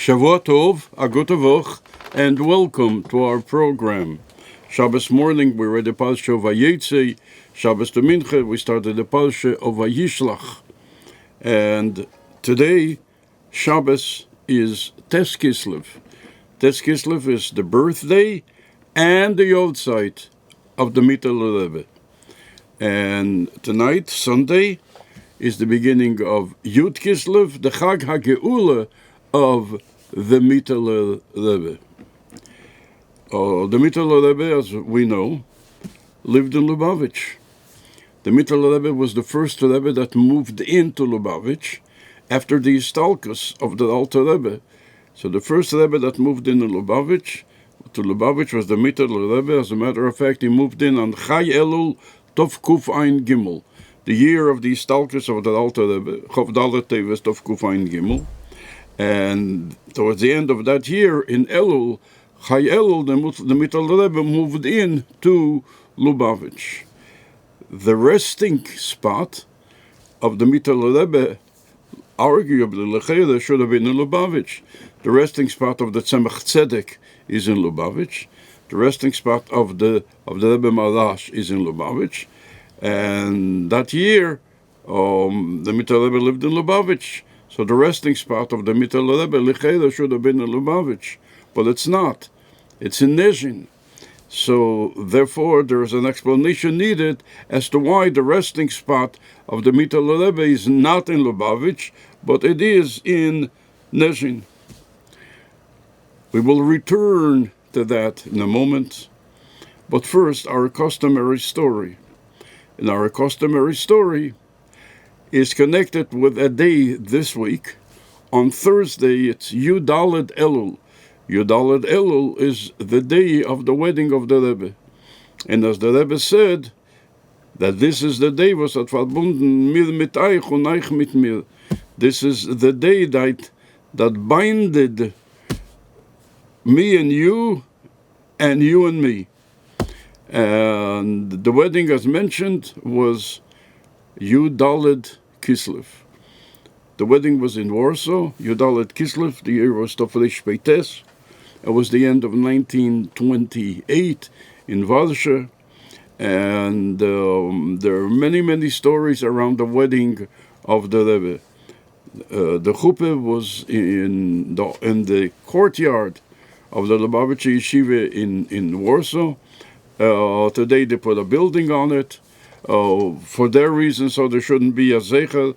Shavua Tov, a gute Woche, and welcome to our program. Shabbos morning we read the Parsha of Vayetze. Shabbos to Mincha we started the Parsha of Vayishlach. And today, Shabbos is Tes Kislev. Tes Kislev is the birthday and the Yortzeit of the Mittel Rebbe. And tonight, Sunday, is the beginning of Yud Kislev, the Chag HaGeula of the Mittel Rebbe. The Mittel Rebbe, as we know, lived in Lubavitch. The Mittel Rebbe was the first Rebbe that moved into Lubavitch after the Istalkus of the Alter Rebbe. So the first Rebbe that moved in Lubavitch was the Mittel Rebbe. As a matter of fact, he moved in on Chai Elul Tov Kuf Ein Gimel, the year of the Istalkus of the Alter Rebbe, Chof Dalet Teves Tov Kuf Ein Gimel. And towards the end of that year, in Elul, Chai Elul, the Mittel Rebbe moved in to Lubavitch. The resting spot of the Mittel Rebbe, arguably, Lechera, should have been in Lubavitch. The resting spot of the Tzemach Tzedek is in Lubavitch. The resting spot of the Rebbe Marash is in Lubavitch. And that year, the Mittel Rebbe lived in Lubavitch. So the resting spot of the Mittel Rebbe, Lechera, should have been in Lubavitch. But it's not. It's in Nezhin. So, therefore, there is an explanation needed as to why the resting spot of the Mittel Rebbe is not in Lubavitch, but it is in Nezhin. We will return to that in a moment. But first, our customary story. And our customary story is connected with a day this week. On Thursday, it's Yud Daled Elul. Yud Daled Elul is the day of the wedding of the Rebbe. And as the Rebbe said, that this is the day was at verbunden mir mit euch und euch mit mir. This is the day that binded me and you and me. And the wedding, as mentioned, was Yud Daled Kislev. The wedding was in Warsaw, Yud Daled Kislev, the year was Tofresh Peites. It was the end of 1928 in Warsaw, and there are many, many stories around the wedding of the Rebbe. The chuppah was in the courtyard of the Lubavitcher Yeshiva in Warsaw. Today they put a building on it for their reason, so there shouldn't be a zecher.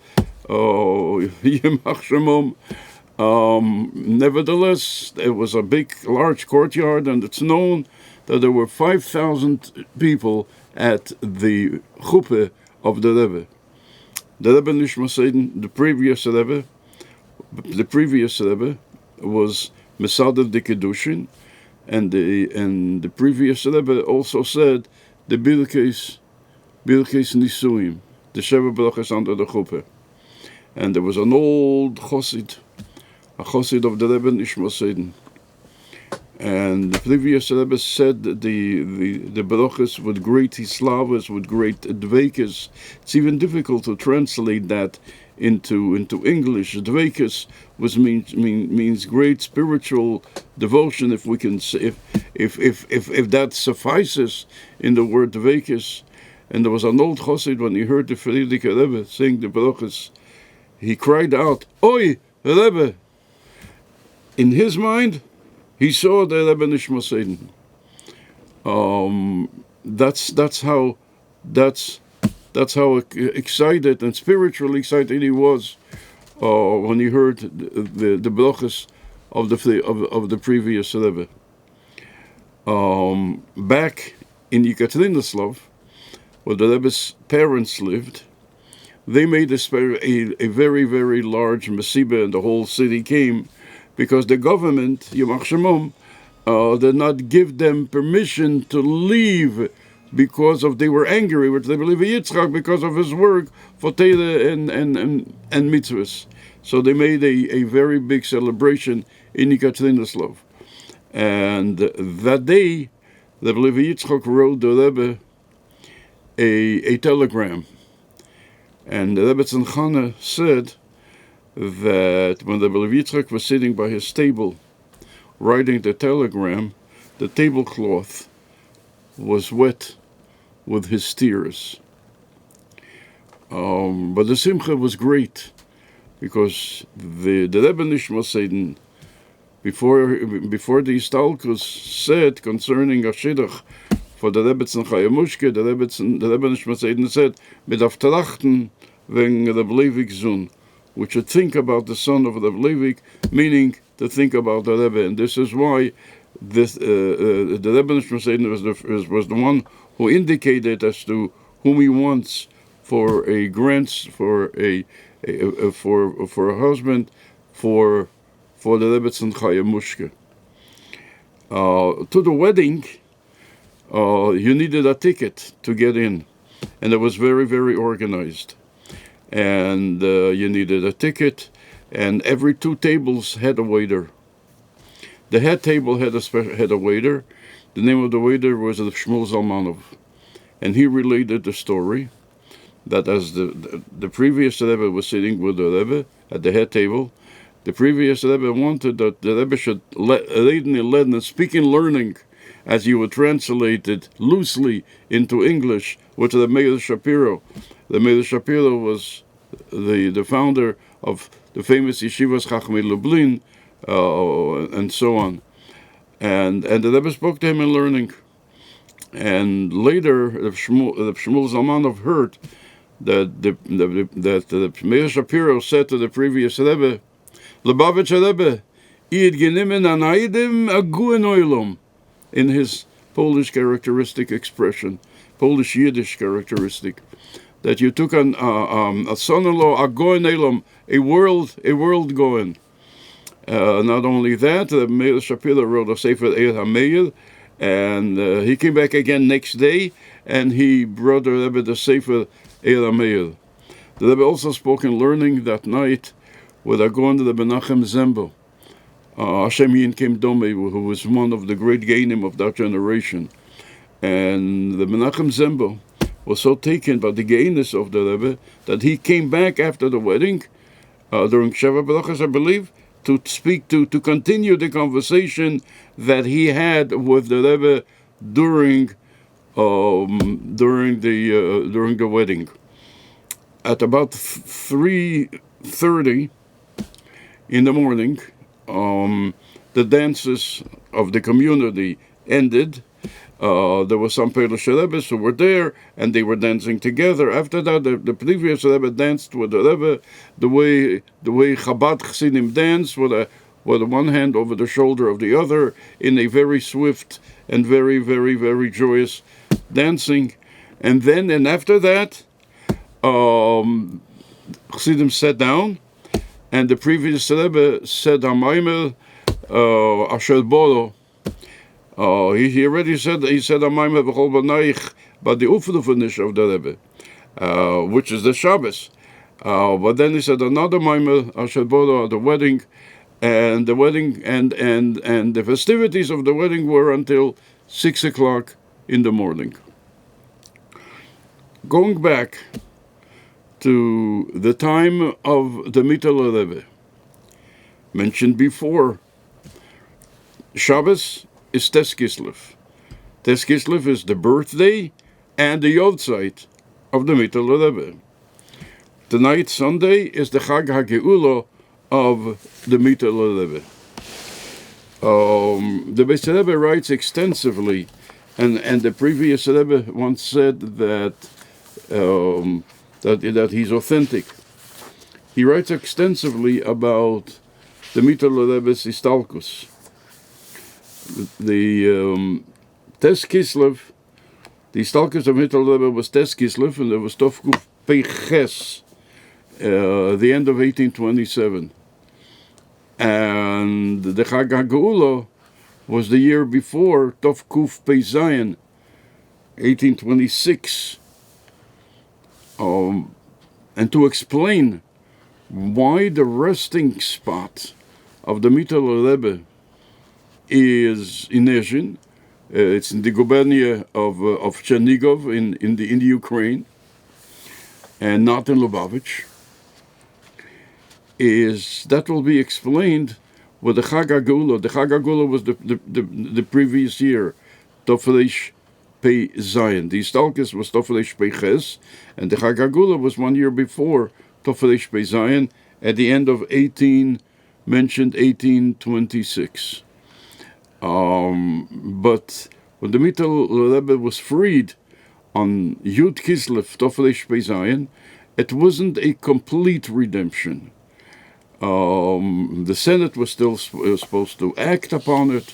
Yimach Shemom. Nevertheless, it was a large courtyard, and it's known that there were 5,000 people at the chuppah of the Rebbe. The Rebbe Nishma Seiden, the previous Rebbe was Mesadev de Kedushin, and the previous Rebbe also said the Birkes Nisuim, the Sheva Brachas under the chuppah. And there was an old Chassid, a Chassid of the Rebbe Nishma Seiden. And the previous Rebbe said the brachas with great hislavas, with great dveikus. It's even difficult to translate that into English. Dveikus means great spiritual devotion. If we can say, if that suffices in the word dveikus. And there was an old Chassid, when he heard the Frierdiker Rebbe saying the brachas, he cried out, "Oi, Rebbe!" In his mind, he saw the Rebbe Nishma Seiden. That's how excited and spiritually excited he was when he heard the brachas of the previous Rebbe. Back in Yekaterinoslav, where the Rebbe's parents lived, they made a very, very large masiba, and the whole city came, because the government, Yimach Shemom, did not give them permission to leave because they were angry with the Rebbe Yitzchak because of his work for Torah and mitzvahs. So they made a very big celebration in Yekaterinoslav. And that day, the Rebbe Yitzchak wrote the Rebbe a telegram. And the Rebbe Tzanchana said that when the Rebbe Yitzchak was sitting by his table writing the telegram, the tablecloth was wet with his tears. But the simcha was great, because the Rebbe Nishma Seiden, before the Istalkus said concerning a shidduch for the Rebbe Chayamushke, the Rebbe Nishma Seiden said, mit auf trachten wegen the Leivik Zun, we should think about the son of the Leivik, meaning to think about the Rebbe. And this is why the Rebbe Nishma Seiden was the one who indicated as to whom he wants for a for a husband for the Rebbe Chayamushke. To the wedding, you needed a ticket to get in, and it was very, very organized. And you needed a ticket, and every 2 tables had a waiter. The head table had a waiter. The name of the waiter was Rabbi Shmuel Butman, and he related the story that as the previous Rebbe was sitting with the Rebbe at the head table, the previous Rebbe wanted that the Rebbe should learn and speak in learning, as you would translate it loosely into English, with the Meir Shapiro. The Meir Shapiro was the founder of the famous Yeshivas Chachmei Lublin, and so on. And the Rebbe spoke to him in learning. And later, Rabbi Shmuel Zalmanov heard that the Meir Shapiro said to the previous Rebbe, Lubavitch Rebbe, Ied genimen anaidim aguen oilom, in his Polish characteristic expression, Polish Yiddish characteristic, that you took a son-in-law, a goen oilom, a world goen. Not only that, Meir Shapiro wrote a Sefer Eir HaMeir, and he came back again next day, and he brought the Rebbe the Sefer Eir HaMeir. The Rebbe also spoke in learning that night with a Gaon, the Menachem Zembo, Hashem Yin Kim Dome, who was one of the great Gainim of that generation. And the Menachem Zembo was so taken by the gayness of the Rebbe that he came back after the wedding, during Sheva Berachos, I believe, to speak to continue the conversation that he had with the Rebbe during the wedding. At about 3:30 in the morning, the dances of the community ended. There were some Polish Rebbes who were there, and they were dancing together. After that, the previous Rebbe danced with the Rebbe the way Chabad Chassidim dance, with one hand over the shoulder of the other, in a very swift and very, very, very joyous dancing. And after that, Chassidim sat down, and the previous Rebbe said Amaymer Asher Boro. He already said Amaymer B'chol B'naich, but the Ufrufenish of the Rebbe, which is the Shabbos. But then he said another Amaymer Asher Boro at the wedding, and the wedding and the festivities of the wedding were until 6 o'clock in the morning. Going back to the time of the Mittel Rebbe, mentioned before, Shabbos is Tes Kislev. Tes Kislev is the birthday and the Yodzeit of the Mittel Rebbe. Tonight, Sunday, is the Chag HaGeula of the Mittel Rebbe. The Beis Rebbe writes extensively, and the previous Rebbe once said that he's authentic. He writes extensively about the Mittel Rebbe's Istalkus. The Tes Kislev, the Istalkus of Mittel Rebbe was Tes Kislev, and there was Tovkuf Peiches, the end of 1827. And the Chag HaGeula was the year before, Tovkuf Peizayin, 1826. And to explain why the resting spot of the Mittel Rebbe is in Nezhin, it's in the gubernia of Chernigov in the Ukraine, and not in Lubavitch. is that will be explained with the Chag HaGeula. The Chag HaGeula was the previous year, Tofresh Pei Zayin. The Istalkis was Tofresh Pei Ches, and the Chag HaGeula was 1 year before Tofresh Pei Zayin, at the end of 1826. But when the Mittel Rebbe was freed on Yud Kislev Tofresh Pei Zayin, it wasn't a complete redemption. The Senate was still supposed to act upon it,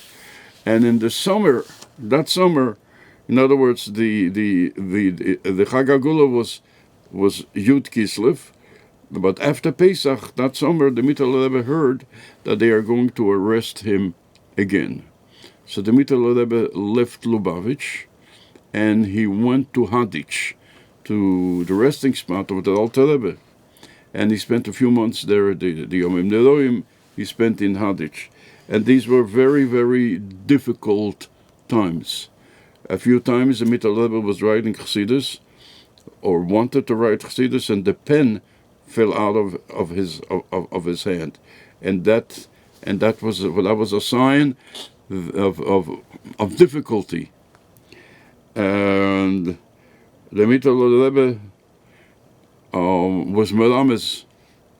and in the summer, in other words, the Chag HaGeula was Yud Kislev, but after Pesach that summer, the Mittel Rebbe heard that they are going to arrest him again. So the Mittel Rebbe left Lubavitch, and he went to Hadich, to the resting spot of the Alter Rebbe. And he spent a few months there, the Yomim Neroim, he spent in Hadich. And these were very, very difficult times. A few times the Mittel Rebbe was writing Chassidus, or wanted to write Chassidus, and the pen fell out of his hand. And that was a sign of difficulty. And the Mittel Rebbe was melames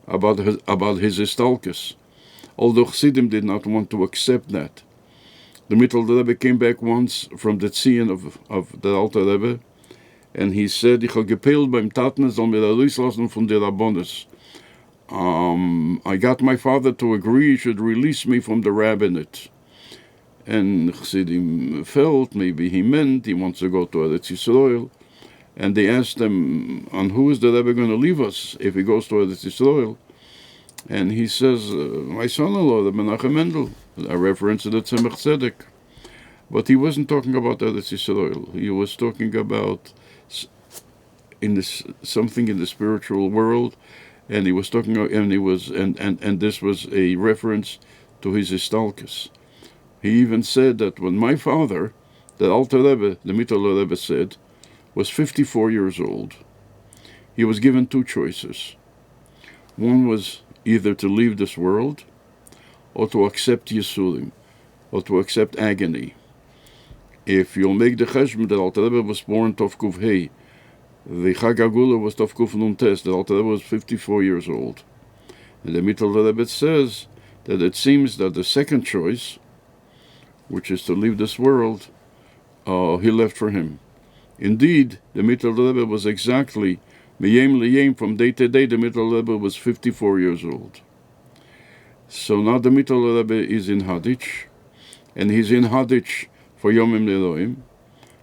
about his istalkus, although Chassidim did not want to accept that. The Mittel Rebbe came back once from the Tzion of the Alter Rebbe, and he said, "Ich habe gepeilt beim Taten, soll mir releasen von der Rabbonis." I got my father to agree he should release me from the rabbinate. And Chassidim felt maybe he meant he wants to go to Eretz Yisrael. And they asked him, "On who is the Rebbe going to leave us if he goes to Eretz Yisrael?" And he says, "My son-in-law, the Menachem Mendel," a reference to the Tzemach Tzedek. But he wasn't talking about Eretz Yisrael. He was talking about something in the spiritual world, and he was talking, and this was a reference to his istalkus. He even said that when my father, the Alter Rebbe, the Mittel Rebbe said, was 54 years old, he was given two choices. One was either to leave this world or to accept Yisurim, or to accept agony. If you'll make the cheshbon, the Alter Rebbe was born Tov Kuv Hei, the Chag HaGeula was Tov Kuf Nun Tes, the Alter Rebbe was 54 years old. And the Mittel Rebbe says that it seems that the second choice, which is to leave this world, he left for him. Indeed, the Mittel Rebbe was exactly Miyem Liyem, from day to day, the Mittel Rebbe was 54 years old. So now the Mittel Rebbe is in Hadich, and he's in Hadich for Yomim Neroim.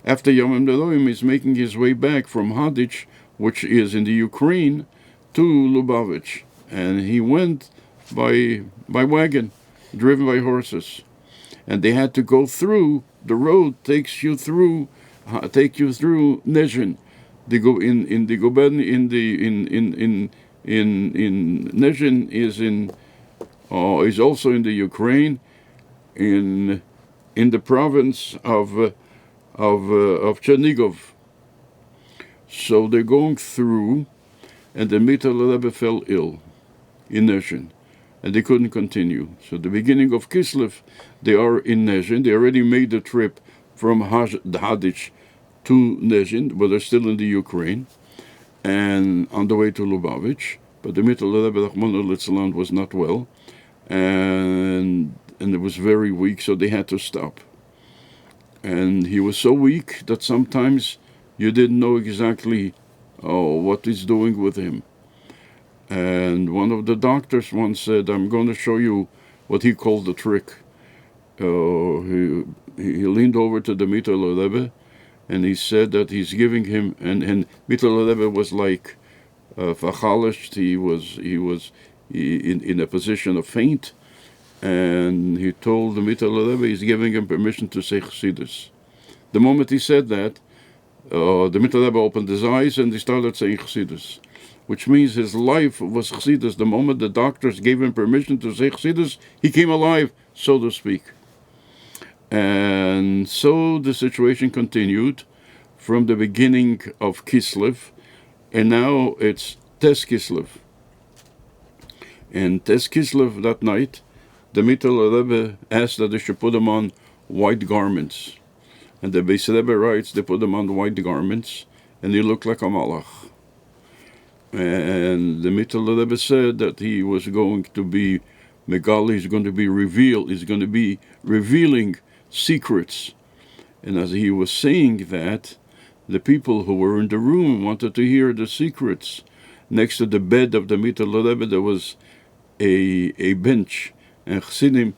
After Yomim Neroim, he's making his way back from Hadich, which is in the Ukraine, to Lubavitch. And he went by wagon, driven by horses. And they had to go through, the road take you through Nezhin. They go in the Goben in Nezhin is also in the Ukraine, in the province of Chernigov. So they're going through, and the Mittel Rebbe fell ill in Nezhin, and they couldn't continue. So the beginning of Kislev, they are in Nezhin. They already made the trip from Hadich to Nezhin, but they're still in the Ukraine, and on the way to Lubavitch. But the Mittel Rebbe Rachmana litzlan was not well, and it was very weak, so they had to stop. And he was so weak that sometimes you didn't know exactly what he's doing with him. And one of the doctors once said, "I'm going to show you what he called the trick." He leaned over to the Mittel Rebbe, and he said that he's giving him, and Mittel Rebbe was like vachalished. He was in a position of faint, and he told the Mittel Rebbe he's giving him permission to say Chassidus. The moment he said that, the Mittel Rebbe opened his eyes and he started saying Chassidus, which means his life was Chassidus. The moment the doctors gave him permission to say Chassidus, he came alive, so to speak. And so the situation continued from the beginning of Kislev, and now it's Tes Kislev. And Tes Kislev that night, the Mittel Rebbe asked that they should put him on white garments. And the Beis Rebbe writes, they put him on white garments, and he looked like a malach. And the Mittel Rebbe said that he was going to be Megal, he's going to be revealed, he's going to be revealing secrets. And as he was saying that, the people who were in the room wanted to hear the secrets. Next to the bed of the Mittel Rebbe, there was a bench, and Chassidim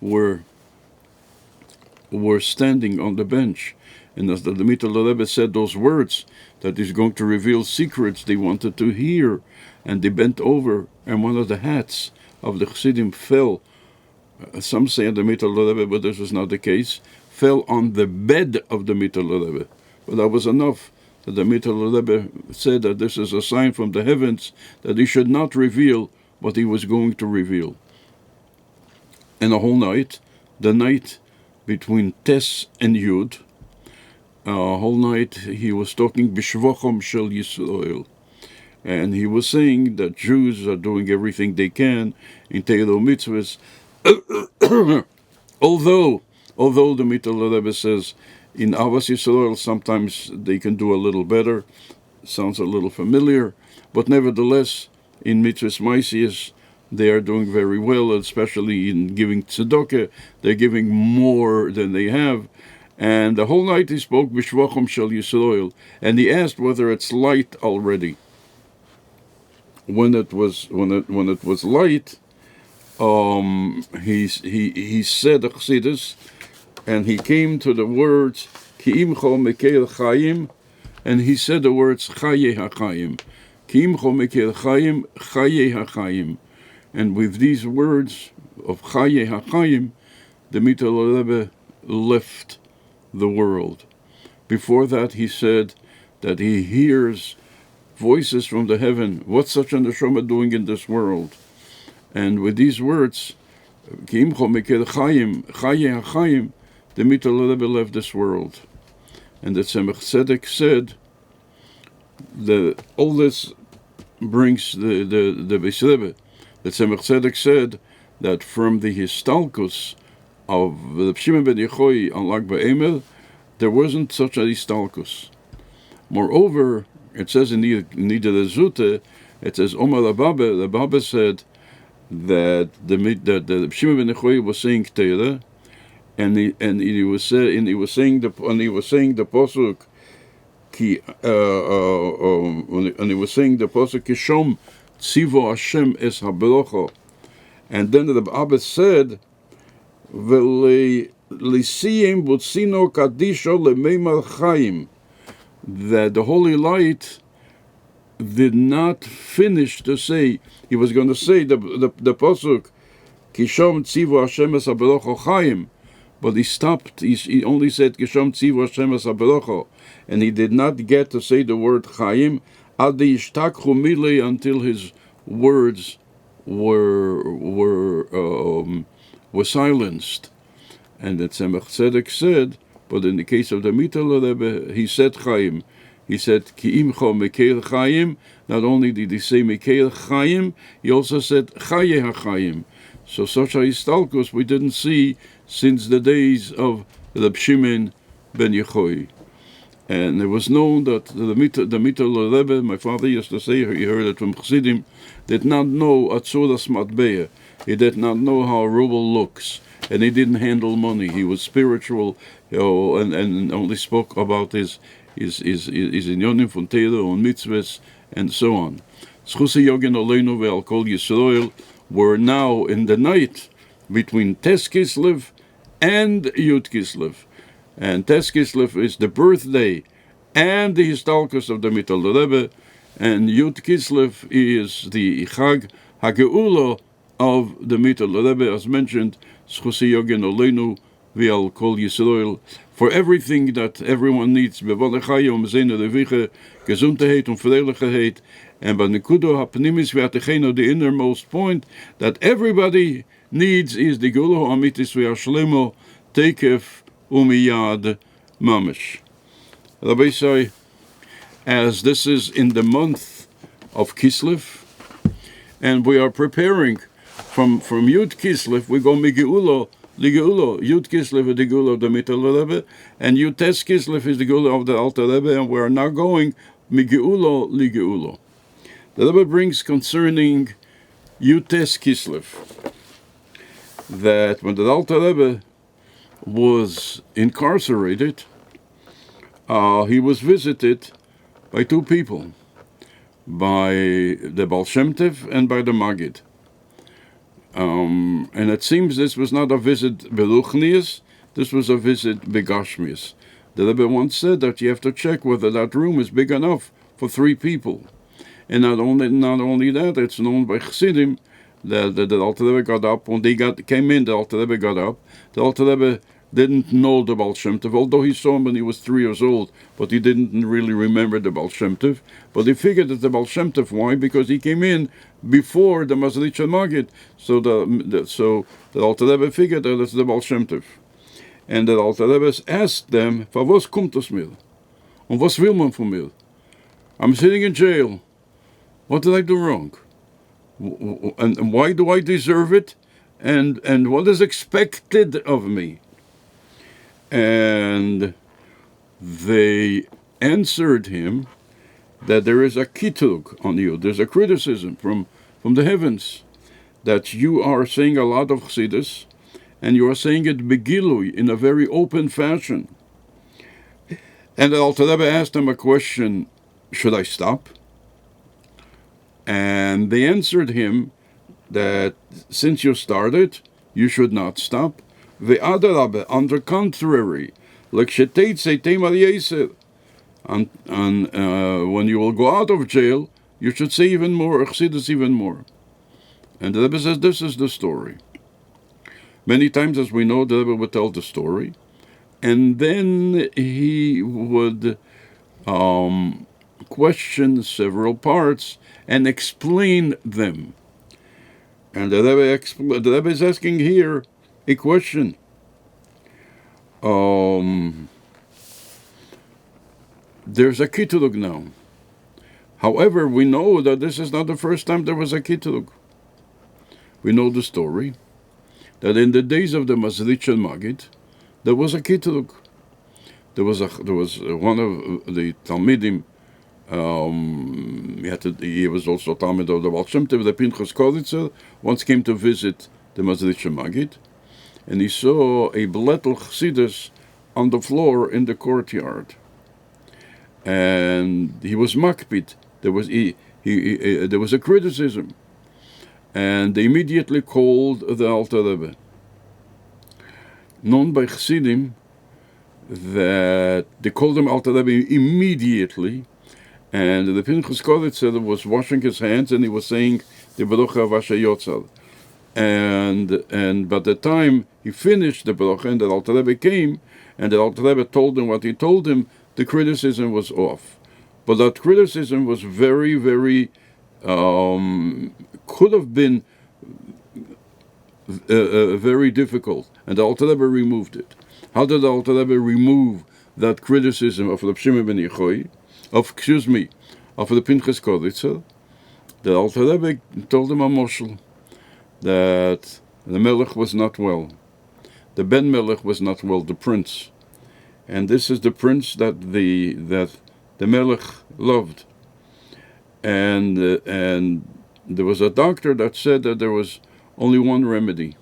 were standing on the bench. And as the Mittel Rebbe said those words, that he's going to reveal secrets they wanted to hear, and they bent over, and one of the hats of the Chassidim fell. Some say on the Mittel Rebbe, but this was not the case, fell on the bed of the Mittel Rebbe. But that was enough that the Mittel Rebbe said that this is a sign from the heavens that he should not reveal what he was going to reveal. And the whole night, the night between Tes and Yud, whole night he was talking Bishvochom Shel Yisrael. And he was saying that Jews are doing everything they can in Teiro Mitzvahs, although the Mittel Rebbe says in Avas Yisrael sometimes they can do a little better, sounds a little familiar, but nevertheless in Mitzvahs Maisias they are doing very well, especially in giving tzedakah. They're giving more than they have. And the whole night he spoke Bishvochom Shel Yisrael, and he asked whether it's light already. When it was light, he said the Chassidus, and he came to the words Ki imcho mekel chayim, and he said the words Chaye HaChayim. Ki imcho mekel chayim, Chaye HaChayim. And with these words of Chaye HaChayim, the Mittel Rebbe left the world. Before that, he said that he hears voices from the heaven. What's such a neshama doing in this world? And with these words, Ki imcho mekel chayim, Chaye HaChayim, the Mittel Rebbe left this world. And the Tzemach Tzedek said that all this brings the Beis Rebbe. The Tzemach Tzedek said that from the Histalkus of the Shimon ben Yochai on Lag BaEmel, there wasn't such a Histalkus. Moreover, it says in the Zute, it says Omar the Baba said that the Shimon ben Yochai was saying Teirah, and he was saying the pasuk and he was saying the pasuk Kishom Tzivo Hashem es habrocha, and then the Abba said V'leisiyim butzino kadisho lemeimar chayim, that the holy light did not finish to say. He was going to say the pasuk Kishom Tzivo Hashem es habrocha chayim, but he stopped. He only said Kishom Tzivu Hashem es habrocha, and he did not get to say the word Chaim ad yishtakchu milei, until his words were silenced. And the Tzemach Tzedek said, but in the case of the Mittel Rebbe, he said Chaim. He said Ki imcho mekel Chaim. Not only did he say mekel Chaim, he also said Chaye HaChayim. So such a histalkus we didn't see since the days of Rabbi Shimon ben Yochai. And it was known that the Mittel Rebbe, my father used to say, he heard it from Chassidim, did not know Atzuras Matbeah. He did not know how a ruble looks, and he didn't handle money. He was spiritual, and only spoke about his inyonim from Teirah and mitzvahs and so on. Zchusi Yogin Aleinu ve'al Kol Yisrael were now in the night between Tes Kislev and Yud Kislev. And Tes Kislev is the birthday and the histalkus of the Mittel Rebbe, and Yud Kislev is the Chag HaGeula of the Mittel Rebbe, as mentioned, Zchusi Yogin Aleinu ve'al Kol Yisrael, for everything that everyone needs, Bevalechayim, Zene Reviche, Gesundheit und Fröhlichkeit, and Banikudo HaPnimis ve'atecheno, the innermost point that everybody needs is the Geulah Amitis ve'ashlemo, Tekef umiyad mamish. Rabbi say, as this is in the month of Kislev, and we are preparing from Yud Kislev. We go Migeulo, Ligeulo, Yud Kislev is the Geulo of the Mittel Rebbe, and Yud Tes Kislev is the Geulo of the Alter Rebbe, and we are now going Migeulo, Ligeulo. The Rebbe brings concerning Yud Tes Kislev that when the Alter Rebbe was incarcerated, he was visited by two people, by the Baal Shem Tov and by the Maggid. And it seems this was not a visit beruchnius, this was a visit begashmius. The Rebbe once said that you have to check whether that room is big enough for 3 people. And not only that, it's known by Chassidim that the Alter Rebbe got up, when they came in, the Alter Rebbe got up. The Alter Rebbe didn't know the Baal Shem Tov, although he saw him when he was 3 years old, but he didn't really remember the Baal Shem Tov. But he figured that the Baal Shem Tov, why? Because he came in before the Mazrit Shel Maggid, so the Alter Rebbe figured that it's the Baal Shem Tov. And the Alter Rebbe asked them, "For was kommt es mir? Und was will man von mir? I'm sitting in jail. What did I do wrong? And why do I deserve it? And what is expected of me?" And they answered him that there is a kitrug on you. There's a criticism from the heavens that you are saying a lot of chassidus, and you are saying it begilui, in a very open fashion. And the Alter Rebbe asked him a question, should I stop? And they answered him that since you started, you should not stop. Ve'adarabbe, on the contrary, like sheteitze teimar yeser, and when you will go out of jail, you should say even more, chassidus even more. And the Rebbe says this is the story. Many times, as we know, the Rebbe would tell the story, and then he would question several parts and explain them. And the Rebbe is asking here a question. There's a kitrug now. However, we know that this is not the first time there was a kitrug. We know the story that in the days of the Mazrit Shel Maggid, there was a kitrug. There was one of the Talmidim. He was also Talmid of the Baal Shem Tov, the Pinchas Koritzer, once came to visit the Mazrit Shel Maggid, and he saw a blettel chassidus on the floor in the courtyard, and he was makpid. There was a criticism, and they immediately called the Alter Rebbe. Known by chassidim that they called him Alter Rebbe immediately. And the Pinchas Koritzer was washing his hands, and he was saying the Baruch Vasha Yotzal. And by the time he finished the Baruch, and the Alter Rebbe came, and the Alter Rebbe told him what he told him, the criticism was off. But that criticism was very, very, could have been very difficult, and the Alter Rebbe removed it. How did the Alter Rebbe remove that criticism of Rabbi Shimon ben Yochai? Of the Pinchas Koritzer? The Alter Rebbe told him a moshel that the Melech was not well. The Ben Melech was not well, the prince. And this is the prince that the Melech loved. And there was a doctor that said that there was only one remedy,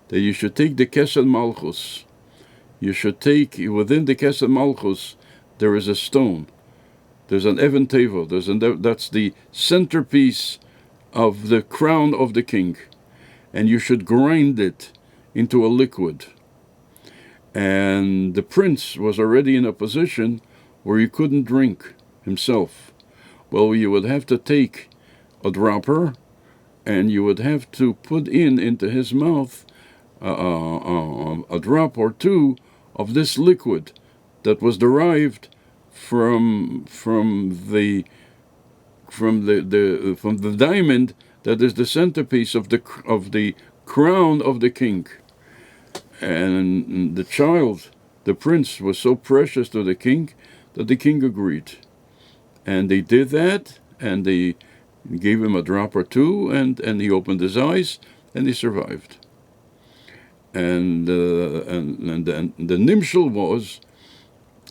that you should take the Kesed Malchus. You should take, within the Kesed Malchus, there is a stone. There's an Even Tevo, that's the centerpiece of the crown of the king. And you should grind it into a liquid. And the prince was already in a position where he couldn't drink himself. Well, you would have to take a dropper, and you would have to put into his mouth a drop or two of this liquid that was derived from the diamond that is the centerpiece of the crown of the king. And the child, the prince, was so precious to the king that the king agreed. And they did that, and they He gave him a drop or two, and he opened his eyes, and he survived. And the nimshal was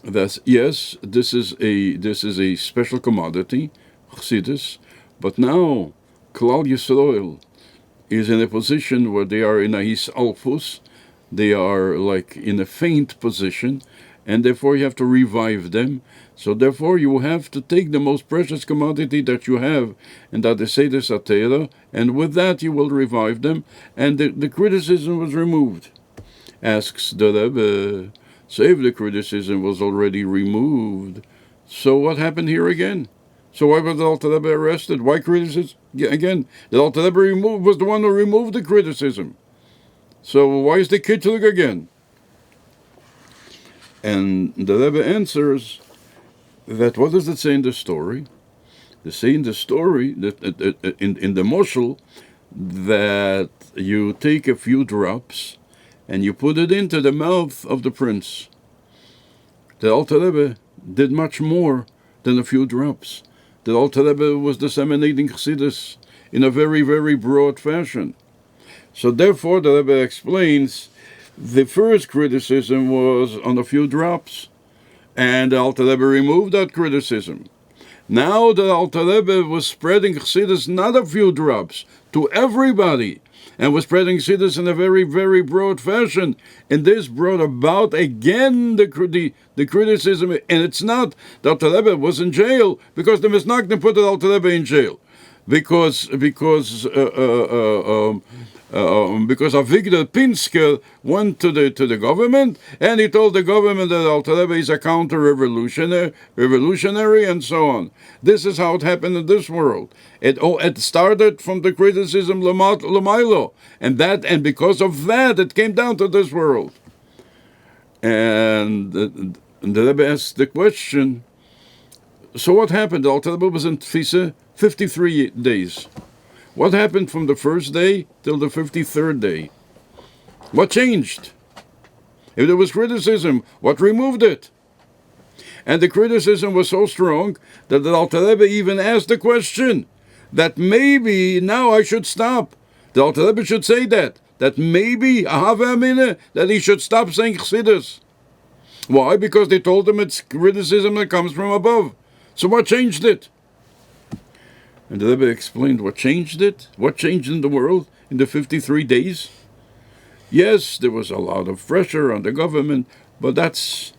that yes, this is a special commodity, chassidus, but now Klal Yisrael is in a position where they are in a hisalfus, they are like in a faint position, and therefore you have to revive them. So therefore you have to take the most precious commodity that you have, and that is Seder Satera, and with that you will revive them, and the criticism was removed. Asks the Rebbe, so if the criticism was already removed, so what happened here again? So why was the Alter Rebbe arrested? Why criticism? Again, the Alter Rebbe was the one who removed the criticism. So why is the kitchlig again? And the Rebbe answers that what does it say in the story? They say in the story that in the moshel that you take a few drops and you put it into the mouth of the prince. The Alter Rebbe did much more than a few drops. The Alter Rebbe was disseminating chassidus in a very, very broad fashion. So therefore, the Rebbe explains, the first criticism was on a few drops, and the Alter Rebbe removed that criticism. Now the Alter Rebbe was spreading chassidus not a few drops, to everybody, and was spreading chassidus in a very, very broad fashion. And this brought about again the criticism, and it's not that Alter Rebbe was in jail because the Misnagdim put the Alter Rebbe in jail, because Avigdor Pinsker went to the government, and he told the government that Alter Rebbe is a counter-revolutionary, and so on. This is how it happened in this world. It started from the criticism Lamailo, and because of that, it came down to this world. And the Rebbe asked the question, so what happened? The Alter Rebbe was in Tfisa 53 days. What happened from the first day till the 53rd day? What changed? If there was criticism, what removed it? And the criticism was so strong that the Alter Rebbe even asked the question that maybe now I should stop. The Alter Rebbe should say that maybe, that he should stop saying chassidus. Why? Because they told him it's criticism that comes from above. So what changed it? And the Rebbe explained what changed it, what changed in the world in the 53 days. Yes, there was a lot of pressure on the government, but that's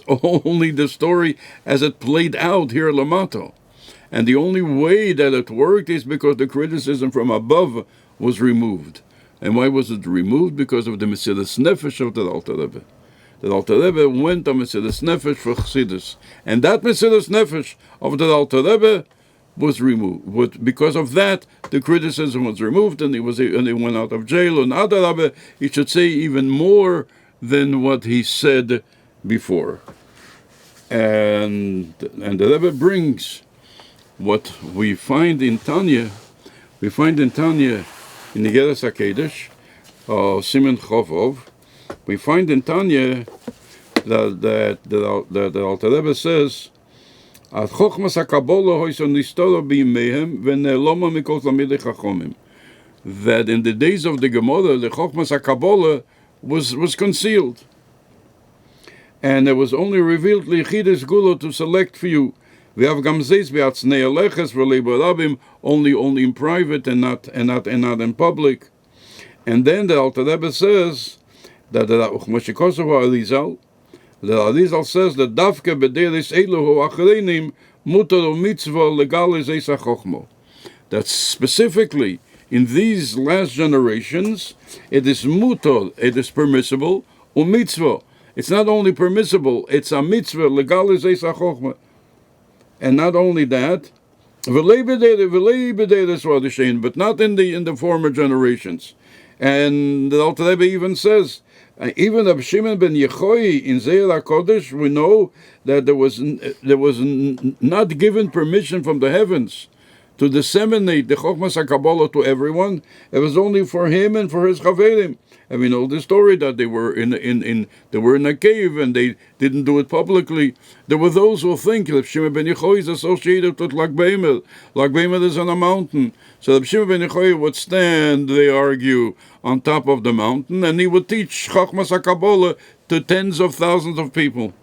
only the story as it played out here Lamato. And the only way that it worked is because the criticism from above was removed. And why was it removed? Because of the Mesilas Nefesh of the Alter Rebbe. The Alter Rebbe went on Mesilas Nefesh for Chassidus. And that Mesilas Nefesh of the Alter Rebbe was removed. Because of that, the criticism was removed, and he went out of jail. And Adarabbe, he should say even more than what he said before. And the Rebbe brings what we find in Tanya. We find in Tanya, in the Geras HaKedesh, Siman Chovov, we find in Tanya that the Alter Rebbe says, that in the days of the Gemara, the Chochmas HaKabbalah was concealed. And it was only revealed Lichidus Gulo to select for you. We have Gamzeis Be'atznei Aleches V'Leibo Rabim, only in private and not in public. And then the Alter Rebbe says that the Arizal says that Davke B'Deris Elohu Achreinim Mutar Mitzvah Legalis Eisa Chochmo. That specifically in these last generations, it is mutar, it is permissible, mitzvah. It's not only permissible, it's a mitzvah, legalis eisa chochma. And not only that, but not in the former generations. And the Alter Rebbe even says, even Rabbi Shimon ben Yechoi in Zeir HaKodesh, we know that there was not given permission from the heavens to disseminate the Chochmas HaKabbalah to everyone. It was only for him and for his Chaverim. And we know the story that they were in a cave and they didn't do it publicly. There were those who think that Shimon ben Yochai is associated with Lag Beimel. Lag Beimel is on a mountain. So Shimon ben Yochai would stand, they argue, on top of the mountain, and he would teach Chochmas HaKabbalah to tens of thousands of people.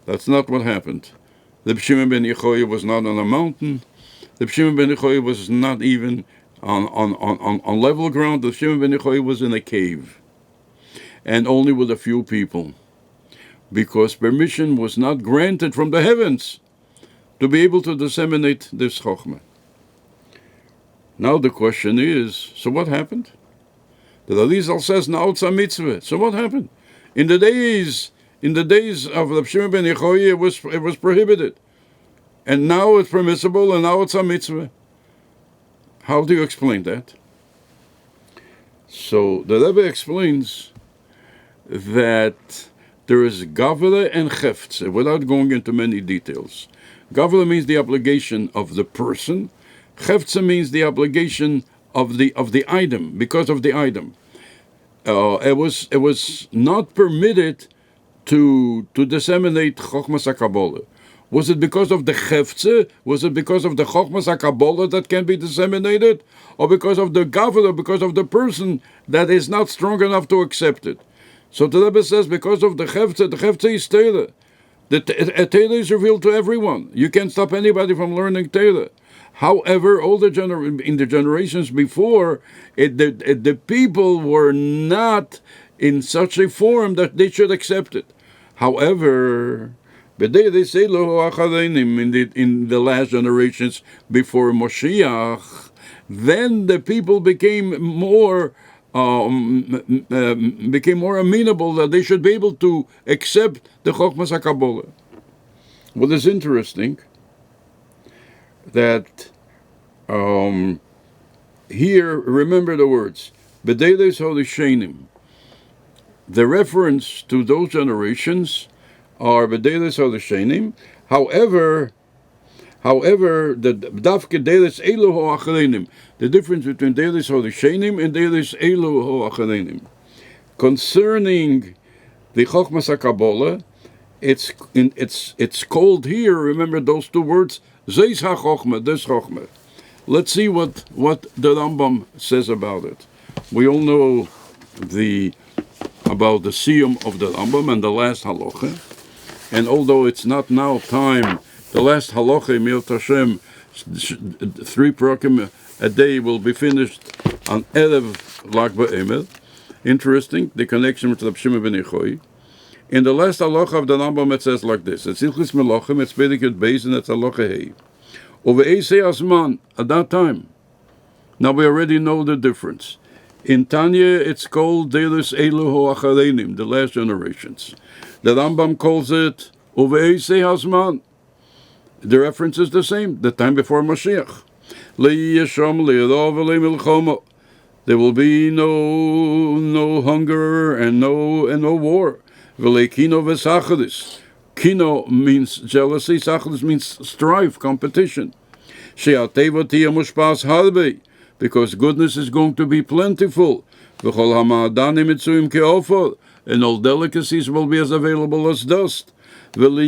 That's not what happened. The Shimon ben Yochai was not on a mountain. The Shimon ben Yochai was not even on level ground. The Shimon ben Yochai was in a cave, and only with a few people, because permission was not granted from the heavens to be able to disseminate this Chochmah. Now the question is, so what happened? The Arizal says, now it's a mitzvah. So what happened? In the days of the Shimon ben Yochai, it was prohibited. And now it's permissible, and now it's a mitzvah. How do you explain that? So the Rebbe explains that there is gavra and cheftze, without going into many details. Gavra means the obligation of the person. Cheftze means the obligation of the item, because of the item. It was not permitted to disseminate Chochmas HaKabbalah. Was it because of the cheftze? Was it because of the Chochmas HaKabbalah that can be disseminated? Or because of the gavra, because of the person that is not strong enough to accept it? So the Rebbe says, because of the cheftze is Torah. The Torah is revealed to everyone. You can't stop anybody from learning Torah. However, in the generations before, the people were not in such a form that they should accept it. However, in the last generations before Moshiach, then the people became more amenable that they should be able to accept the Chochmas HaKabbalah. What is interesting, that here, remember the words, B'deiles Holishenim. The reference to those generations are B'deiles Holishenim. However, the Dafke Deiles Elu Ho'achalenim, the difference between Deiles Holishenim and Deiles Elu Ho'achalenim. Concerning the Chochmas HaKabbalah, it's called here, remember those two words, Zeis HaChochma, Des Chochma. Let's see what the Rambam says about it. We all know about the siyum of the Rambam and the last halacha. And although it's not now time, the last halacha, Mi'ot Hashem, 3 parakim a day will be finished on Erev Lag BaOmer. Interesting, the connection with Rabbi Shimon ben Yochai. In the last halacha of the Rambam, it says like this: it's Hilchos Melachim, it's Perikut Beis, and it's halacha Hey. Over Eisei Asman, at that time. Now we already know the difference. In Tanya, it's called Deiles Elu Ho'achareinim, the last generations. The Rambam calls it Over Eisei Asman. The reference is the same, the time before Mashiach. There will be no hunger and no war. Kino means jealousy, sachadis means strife, competition. Because goodness is going to be plentiful. And all delicacies will be as available as dust. And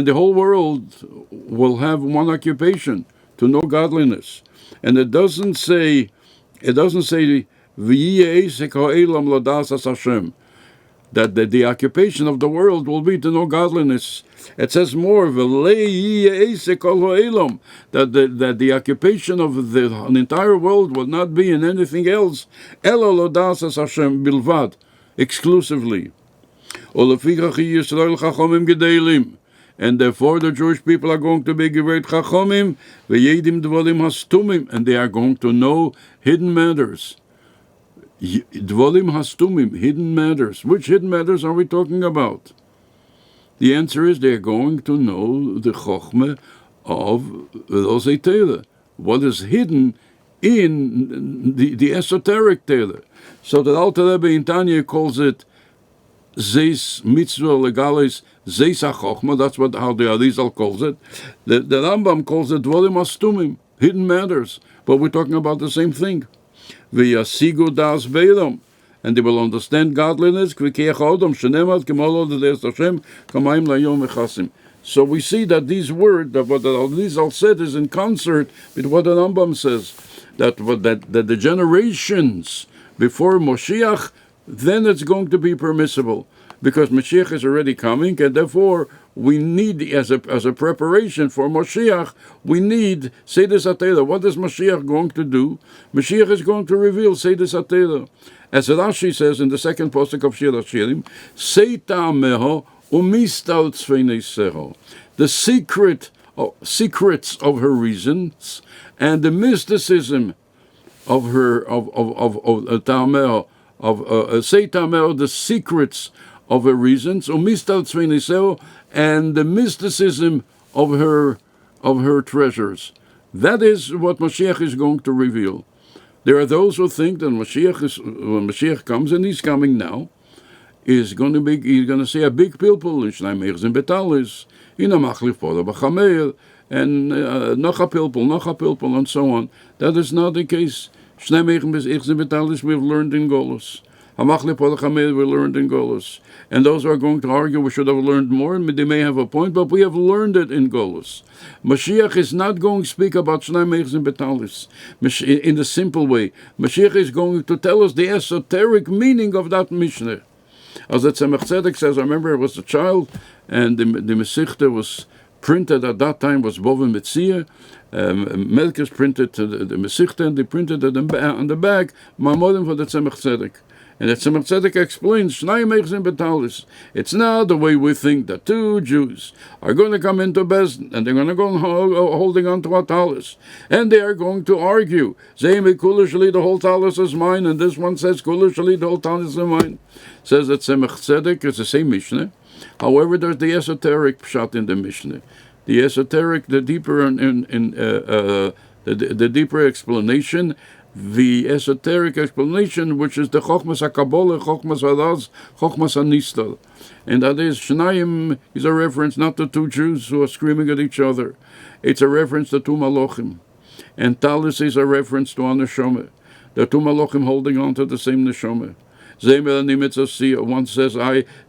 the whole world will have one occupation, to know godliness. And it doesn't say that the occupation of the world will be to know godliness. It says more, that the occupation of the entire world will not be in anything else, exclusively. And therefore the Jewish people are going to be Gevurei Chachomim, V'yedim Dvolim Hastumim, and they are going to know hidden matters. Dvolim Hastumim, hidden matters. Which hidden matters are we talking about? The answer is they're going to know the Chochmah of Rosei Torah, what is hidden in the esoteric Torah. So the Alter Rebbe in Tanya calls it Zeis mitzvah legalis zeis ha-chochma. That's how the Arizal calls it. The Rambam calls it dvorim astumim, hidden matters. But we're talking about the same thing. V'yasigu das beiram. And they will understand godliness. So we see that these words, that what the Arizal said, is in concert with what the Rambam says, that the generations before Moshiach, then it's going to be permissible, because Mashiach is already coming, and therefore we need, as a preparation for Moshiach, we need Seder Atera. What is Mashiach going to do? Mashiach is going to reveal Seder Atera. As Rashi says in the second pasuk of Shir HaShirim, Seita Meho Umistal Tzveineseho. The secrets of her reasons and the mysticism of her Tameo, Seita Meho, the secrets of her reasons, Umistal Tzveineseho, and the mysticism of her treasures. That is what Mashiach is going to reveal. There are those who think that when Mashiach comes, and he's coming now, he's going to say a big pilpul in Shnei Meichs and Betalis, in a Machlif Poda B'Chameir, and noch a pilpul, and so on. That is not the case. Shnei Meichs and Betalis we've learned in Golus. Hamachlif Poda Chameir we learned in Golus. And those who are going to argue we should have learned more, and they may have a point, but we have learned it in Golus. Mashiach is not going to speak about Shnei Meichs and Betalis in the simple way. Mashiach is going to tell us the esoteric meaning of that Mishnah. As the Tzemach Tzedek says, I remember I was a child, and the Mesichte was printed at that time, was Boven Metzia. Melkes printed the Mesichte, and they printed it on the back, Mamodim for the Tzemach Tzedek. And the Tzemach Tzedek explains, Shnei Meichs and Betalis. It's not the way we think that two Jews are going to come into Bezdin, and they're going to go holding on to a talis, and they are going to argue. Zeimi Kulishali, the whole talis is mine, and this one says Kulishali, the whole talis is mine. Says that Tzemach Tzedek is the same Mishnah. However, there's the esoteric pshat in the Mishnah. The esoteric, the deeper the deeper explanation, the esoteric explanation, which is the Chochmas HaKabbalah, Chochmas HaRaz, Chochmas HaNistal. And that is, Shnayim is a reference not to two Jews who are screaming at each other. It's a reference to two Malochim. And Talis is a reference to a Neshama. The two Malochim holding on to the same Neshama. One says,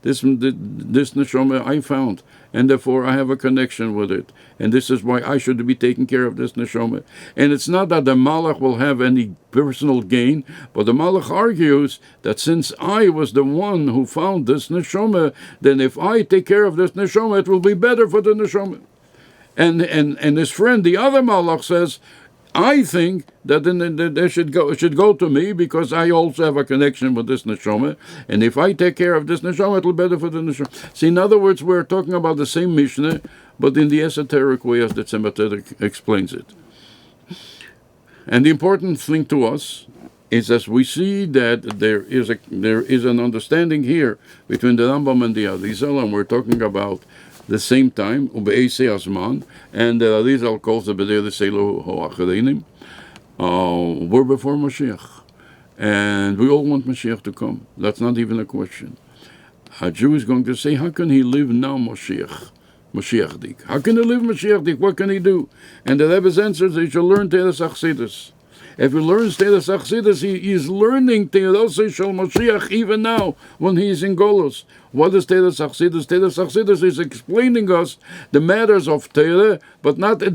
this Neshama I found, and therefore I have a connection with it. And this is why I should be taking care of this Neshama. And it's not that the Malach will have any personal gain, but the Malach argues that since I was the one who found this Neshama, then if I take care of this Neshama, it will be better for the Neshama. And his friend, the other Malach, says, I think that they should go to me, because I also have a connection with this neshama, and if I take care of this neshama, it'll be better for the neshama. See, in other words, we're talking about the same Mishnah, but in the esoteric way as the Tzemach Tzedek explains it. And the important thing to us is that we see that there is an understanding here between the Rambam and the Arizal, and we're talking about the same time, Ube'esei Azman, and the Arizal calls the B'dei Seilu Ho'achereinim. We're before Mashiach, and we all want Mashiach to come. That's not even a question. A Jew is going to say, how can he live now Mashiach Dik? How can he live Mashiach Dik? What can he do? And the Rebbe's answer is, he should learn Teres Achsidus. If he learns Teres Achsidus, he is learning Teres Shel Mashiach even now, when he is in Golos. What is Teres Achsidus? Teres Achsidus is explaining us the matters of Torah, but not in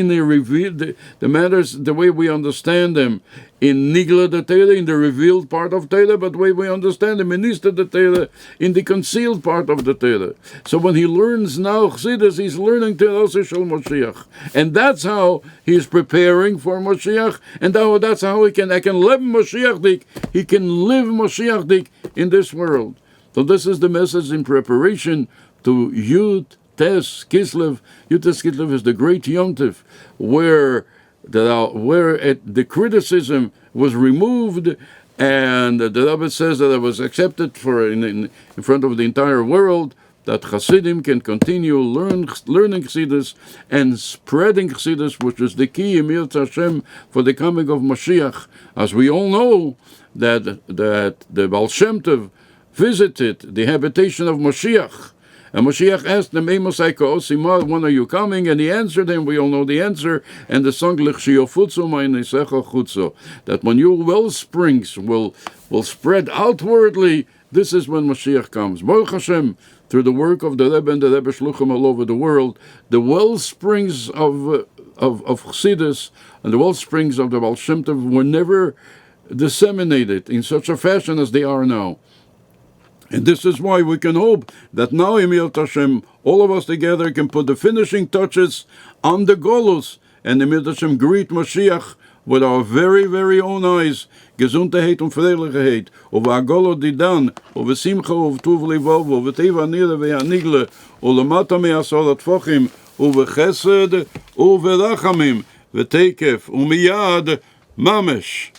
the revealed, the matters the way we understand them in Nigla the Torah, in the revealed part of Torah, but the way we understand them in Nista the Torah, in the concealed part of the Torah. So when he learns now Chassidus, he's learning Teres Shel Mashiach, and that's how he's preparing for Mashiach, and that's how he can live Mashiach Dik. He can live Mashiach Dik in this world. So this is the message in preparation to Yud Tes Kislev. Yud Tes Kislev is the great Yom Tov, where the criticism was removed, and the Rebbe says that it was accepted in front of the entire world, that Hasidim can continue learning Chassidus and spreading Chassidus, which is the key in Yirtzeh Hashem for the coming of Mashiach. As we all know, that the Baal Shem Tov visited the habitation of Moshiach. And Moshiach asked him, when are you coming? And he answered him, we all know the answer, and the song, that when your well springs will spread outwardly, this is when Mashiach comes. Baruch Hashem, through the work of the Rebbe and the Rebbe Shluchim all over the world, the well springs of Chassidus and the well springs of the Baal Shem Tov were never disseminated in such a fashion as they are now. And this is why we can hope that now, Emil Hashem, all of us together can put the finishing touches on the Golus, and Emil Hashem greet Mashiach with our very, very own eyes. Gesundheit und Fröhlichkeit, over Agolo Didan, over Simcha, over Tuv Livov, over Teva Nile Ve'anigle, over Lamata Me'asolat Fochim, over Chesed, over Rachamim, Ve'tekef, Umiyad, Mamesh.